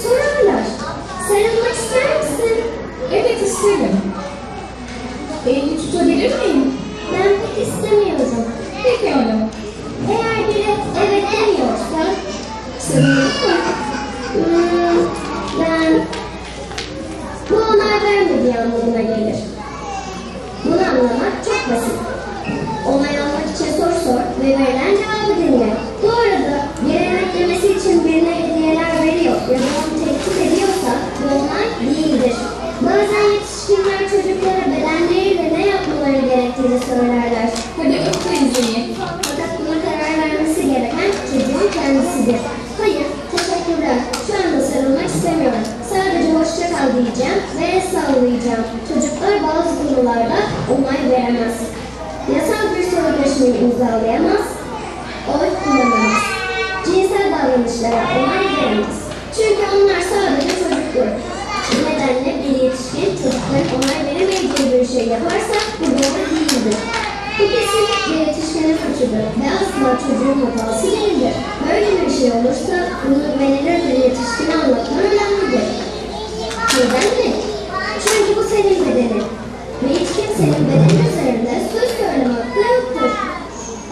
Sorarlar. Sarılmak ister misin? Evet, isterim. Elini tutabilir miyim? Ben pek istemiyorum. Pekala. Eğer biri evet demiyorsa, Sarılayım mı? ben bu onay vermediği anlamına gelir. Bunu anlamak çok basit. Onay almak için sor ve verilen cevabı dinle. Bu arada bir evet demesi için birine hediyeler veriyor ya da onu tehdit ediyorsa bu onay değildir. Bazen yetişkinler çocuklara bedenleriyle ne yapmaları gerektiğini söylerler. Hadi öp teyzeyi. Fakat buna karar vermesi gereken çocuğun kendisidir. Hayır, teşekkürler. Şu anda sarılmak istemiyorum. Sadece hoşça kal diyeceğim ve el sallayacağım. Çocuklar bazı konularda onay veremez. Yasal bir sözleşmeyi imzalayamaz. Oy kullanamaz. Cinsel davranışlara onay veremez. Çünkü onlar sadece çocuktur. Bu nedenle bir yetişkin çocukların onay veremeyeceği bir şey yaparsa bu doğru değildir. Bu kesinlikle yetişkinin suçudur ve asla çocuğun hatası değildir. Böyle bir şey olursa bunu güvenilir bir yetişkine anlatman önemlidir. Neden mi? Çünkü bu senin bedenin ve hiç kimsenin bedeni üzerinde söz söyleme hakkı yoktur.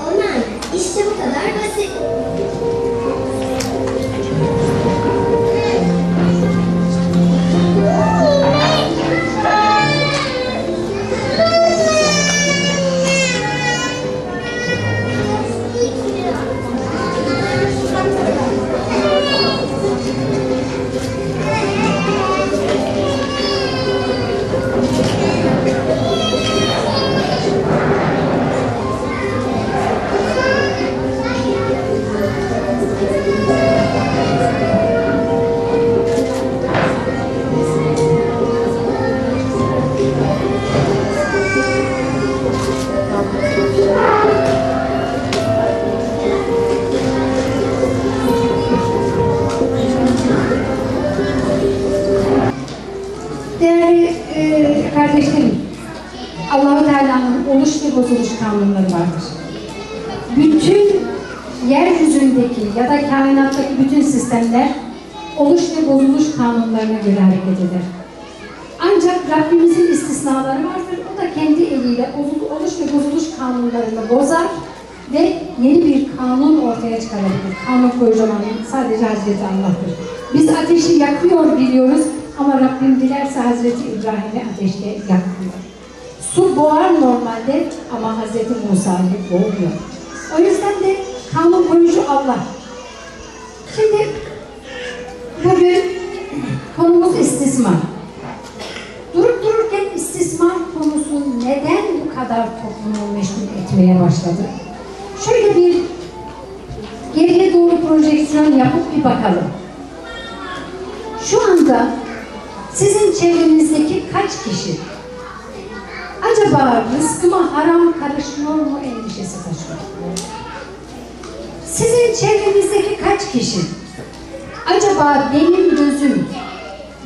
Onay, işte bu kadar basit. Değerli kardeşlerim, Allah-u Teala'nın oluş ve bozuluş kanunları vardır. Bütün yeryüzündeki ya da kainattaki bütün sistemler oluş ve bozuluş kanunlarına göre hareket eder. Ancak Rabbimizin istisnaları vardır. O da kendi eliyle oluş ve bozuluş kanunlarını bozar ve yeni bir kanun ortaya çıkarabilir. Kanun koyucu olan sadece Hazreti Allah'tır. Biz ateşi yakıyor biliyoruz ama Rabbim dilerse Hazreti İbrahim'i ateşte yakmıyor. Su boğar normalde ama Hazreti Musa'yı boğuyor. O yüzden de kanun koyucu Allah. Şimdi bugün konumuz istismar. Durup dururken istismar konusu neden bu kadar toplumu meşgul etmeye başladı? Şöyle bir geriye doğru projeksiyon yapıp bir bakalım. Şu anda sizin çevrenizdeki kaç kişi acaba rızkıma haram karışıyor mu endişesi taşıyor? Sizin çevrenizdeki kaç kişi acaba benim gözüm,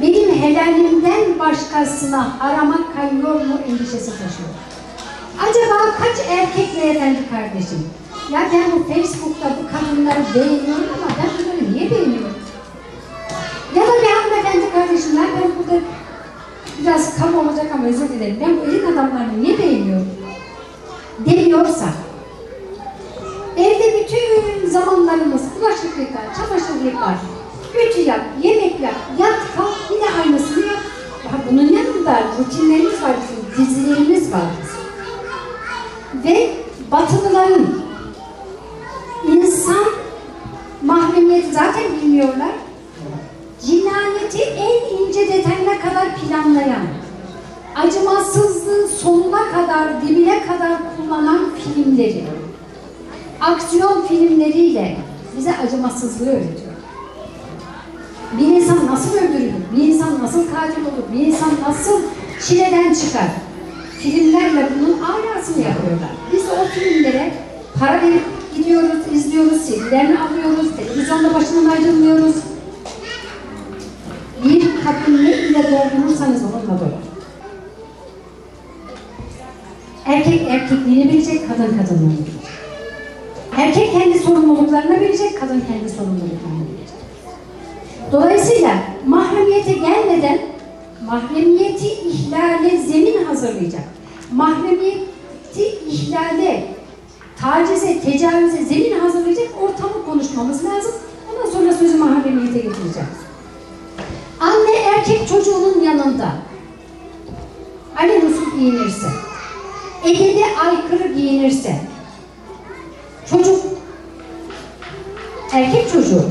benim helalimden başkasına harama kayıyor mu endişesi taşıyor? Acaba kaç erkek beyefendi kardeşim? Ya ben bu Facebook'ta bu kadınları beğeniyorum ama ben bunları niye beğeniyorum? Ya da bir hanımefendi kardeşim, ya ben burada biraz kamu olacak ama özür dilerim. Ben bu ilim adamlarını niye beğeniyorum? Demiyorsa, evde bütün zamanlarımız bulaşık yıkar, çamaşır yıkar, ütü yap, yemek yap, yat kalk yine aynısını yap. Bunun yanında rutinlerimiz var, dizilerimiz var. Ve Batılıların insan mahremiyeti zaten bilmiyorlar. Cinayeti en ince detayına kadar planlayan, acımasızlığı sonuna kadar, dibine kadar kullanan filmleri, aksiyon filmleriyle bize acımasızlığı öğretiyor. Bir insan nasıl öldürülür, bir insan nasıl katil olur, bir insan nasıl çileden çıkar? Filmlerle bunun alasını yapıyorlar. Biz de o filmlere para verip gidiyoruz, izliyoruz, CD'lerini alıyoruz, televizyonda başından ayrılmıyoruz. Bir kadın ne ile doldurursanız onunla doyar. Erkek erkekliğini bilecek, kadın kadınlığını bilecek. Erkek kendi sorumluluklarını bilecek, kadın kendi sorumluluklarını bilecek. Dolayısıyla mahremiyete gelmeden mahremiyeti ihlale zemin hazırlayacak. Mahremiyeti ihlale, tacize, tecavüze zemin hazırlayacak ortamı konuşmamız lazım. Ondan sonra sözü mahremiyete getireceğiz. Anne erkek çocuğunun yanında alelüsül giyinirse, edebi aykırı giyinirse, çocuk, erkek çocuğu,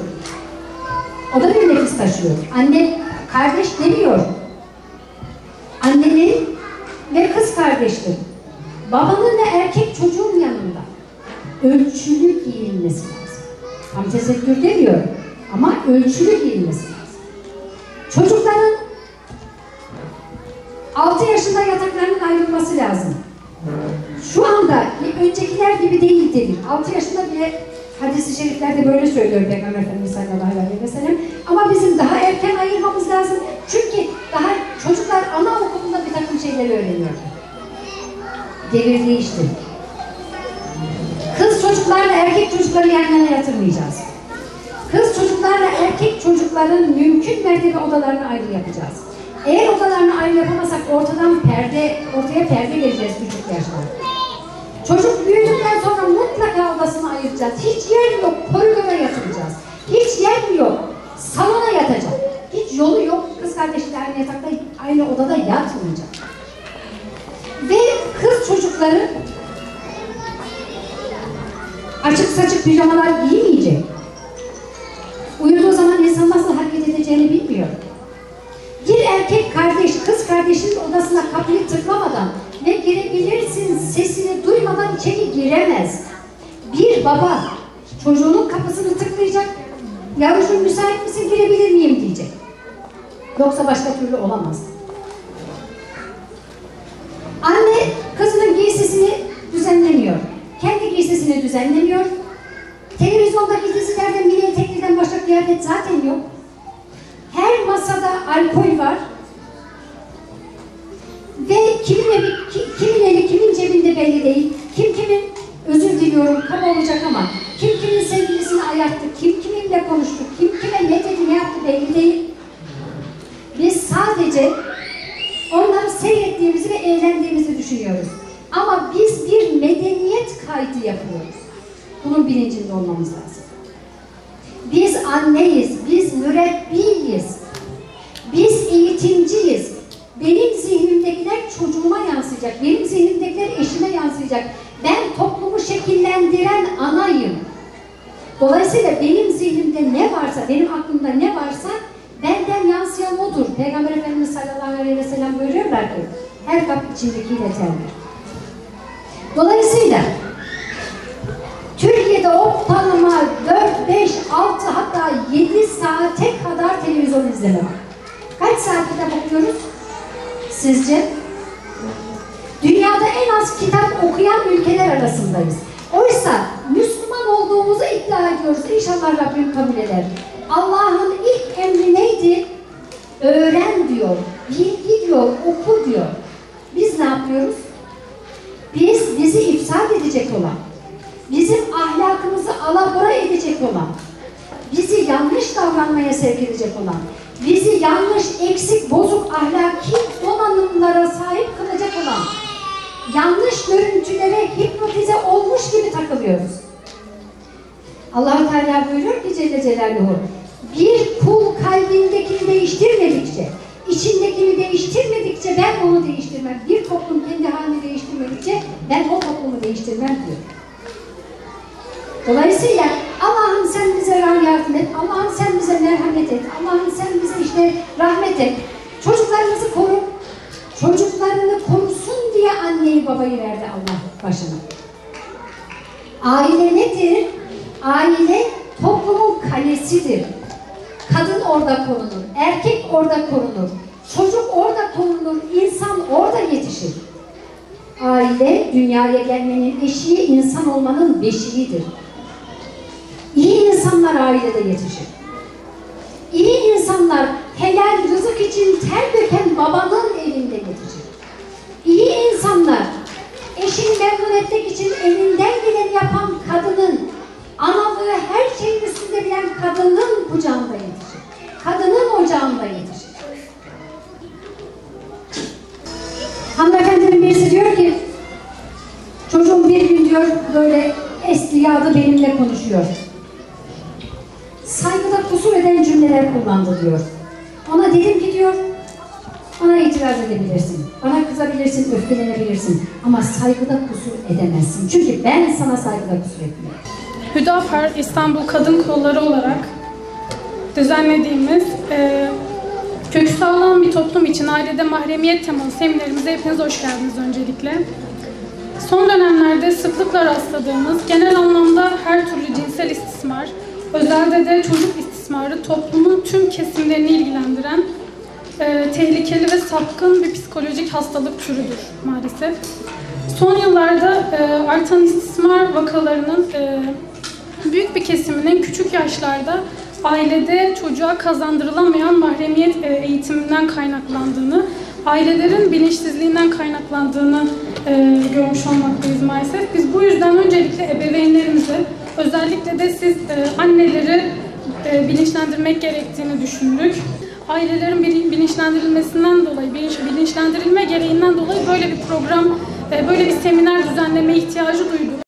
o da bir nefis taşıyor. Anne kardeş demiyor. Annenin ve kız kardeştir. Babanın ve erkek çocuğun yanında ölçülü giyinmesi lazım. Tam tesettür demiyor ama ölçülü giyinmesi lazım. Çocukların 6 yaşında yataklarının ayrılması lazım. Şu anda öncekiler gibi değil dedi. 6 yaşında bile hadis-i şeriflerde böyle söylüyor Peygamber Efendimiz sallallahu aleyhi ve sellem. Ama bizim daha erken ayırmamız lazım. Çünkü daha çocuklar anaokulunda bir takım şeyleri öğreniyorlar. Devir değişti. Kız çocuklarla erkek çocukları yan yana yatırmayacağız. Kız çocuklarla erkek çocukların mümkün mertebe odalarını ayrı yapacağız. Eğer odalarını ayrı yapamazsak ortaya perde vereceğiz küçük yaşta. Çocuk büyüdükten sonra mutlaka odasını ayıracağız. Hiç yer yok, koridora yatıracağız. Hiç yer yok, salona yatacak. Hiç yolu yok, kız kardeşiyle aynı yatakta, aynı odada yatmayacak. Ve kız çocukları açık saçık pijamalar giymeyecek. Uyuduğu zaman insan nasıl hareket edeceğini bilmiyor. Bir erkek kardeş, kız kardeşinin odasına kapıyı tıklamadan ve girebilirsin sesini duymadan içeri giremez. Bir baba çocuğunun kapısını tıklayacak, yavrucuğum müsait misin, girebilir miyim diyecek. Yoksa başka türlü olamaz. Anne kızının giysisini düzenlemiyor. Kendi giysisini düzenlemiyor. Televizyondaki dizilerden, mini eteklerden başka kıyafet zaten yok. Her masada alkol var. Ve kimin eli kimin cebinde belli değil. Kim kimin, özür diliyorum kaba olacak ama, kim kimin sevgilisini ayarttı, kim kiminle konuştu, kim kime ne dedi, ne yaptı belli değil. Biz sadece onları seyrettiğimizi ve eğlendiğimizi düşünüyoruz. Ama biz bir medeniyet kaydı yapıyoruz. Bunun bilincinde olmamız lazım. Biz anneyiz, biz mürebbiyiz, biz eğitimciyiz. Benim zihnimdekiler çocuğuma yansıyacak, benim zihnimdekiler eşime yansıyacak. Ben toplumu şekillendiren anayım. Dolayısıyla benim zihnimde ne varsa, benim aklımda ne varsa benden yansıyan odur. Peygamber Efendimiz sallallahu aleyhi ve sellem buyuruyorlar ki, her kap içindekiyle terler. Dolayısıyla Türkiye'de ortalama 4, 5, 6 hatta 7 saate kadar televizyon izleme var. Kaç saatte bakıyoruz? Sizce? Dünyada en az kitap okuyan ülkeler arasındayız. Oysa Müslüman olduğumuzu iddia ediyoruz. İnşallah Rabbim kabul eder. Allah'ın ilk emri neydi? Öğren diyor, bilgi diyor, oku diyor. Biz ne yapıyoruz? Biz bizi ifsad edecek olan, bizim ahlakımızı alabora edecek olan, bizi yanlış davranmaya sevk edecek olan, bizi yanlış, eksik, bozuk ahlaki donanımlara sahip kılacak olan, yanlış görüntülere hipnotize olmuş gibi takılıyoruz. Allah-u Teala buyuruyor ki Celle Celaluhu, bir kul kalbindekini değiştirmedikçe, içindekini değiştirmedikçe ben onu değiştirmem. Bir toplum kendi halini değiştirmedikçe ben o toplumu değiştirmem diyor. Dolayısıyla Allah'ım sen bize yardım et, Allah'ım sen bize merhamet et, Allah'ım sen bize işte rahmet et. Çocuklarımızı koru. Çocuklarını korusun diye anneyi babayı verdi Allah başına. Aile nedir? Aile toplumun kalesidir. Kadın orada korunur, erkek orada korunur, çocuk orada korunur, insan orada yetişir. Aile dünyaya gelmenin eşiği, insan olmanın beşiğidir. İyi insanlar ailede yetişir. İyi insanlar helal rızık için ter döken babanın evinde yetişir. İyi insanlar eşini memnun etmek için elinden geleni yapan kadının insanı benimle konuşuyor. Saygıda kusur eden cümleler kullandı diyor. Ona dedim ki diyor, bana itiraz edebilirsin, bana kızabilirsin, öfkelenebilirsin ama saygıda kusur edemezsin. Çünkü ben sana saygıda kusur etmiyorum. Hüdapar İstanbul Kadın Kolları olarak düzenlediğimiz kökü sağlam bir toplum için ailede mahremiyet temalı seminerimize hepiniz hoş geldiniz öncelikle. Son dönemlerde sıklıkla rastladığımız genel anlamda her türlü cinsel istismar, özelde de çocuk istismarı toplumun tüm kesimlerini ilgilendiren tehlikeli ve sapkın bir psikolojik hastalık türüdür maalesef. Son yıllarda artan istismar vakalarının büyük bir kesiminin küçük yaşlarda ailede çocuğa kazandırılamayan mahremiyet eğitiminden kaynaklandığını, ailelerin bilinçsizliğinden kaynaklandığını görmüş olmaktayız maalesef. Biz bu yüzden öncelikle ebeveynlerimizi, özellikle de siz anneleri bilinçlendirmek gerektiğini düşündük. Ailelerin bilinçlendirilmesinden dolayı, bilinçlendirilme gereğinden dolayı böyle bir program, böyle bir seminer düzenleme ihtiyacı duyduk.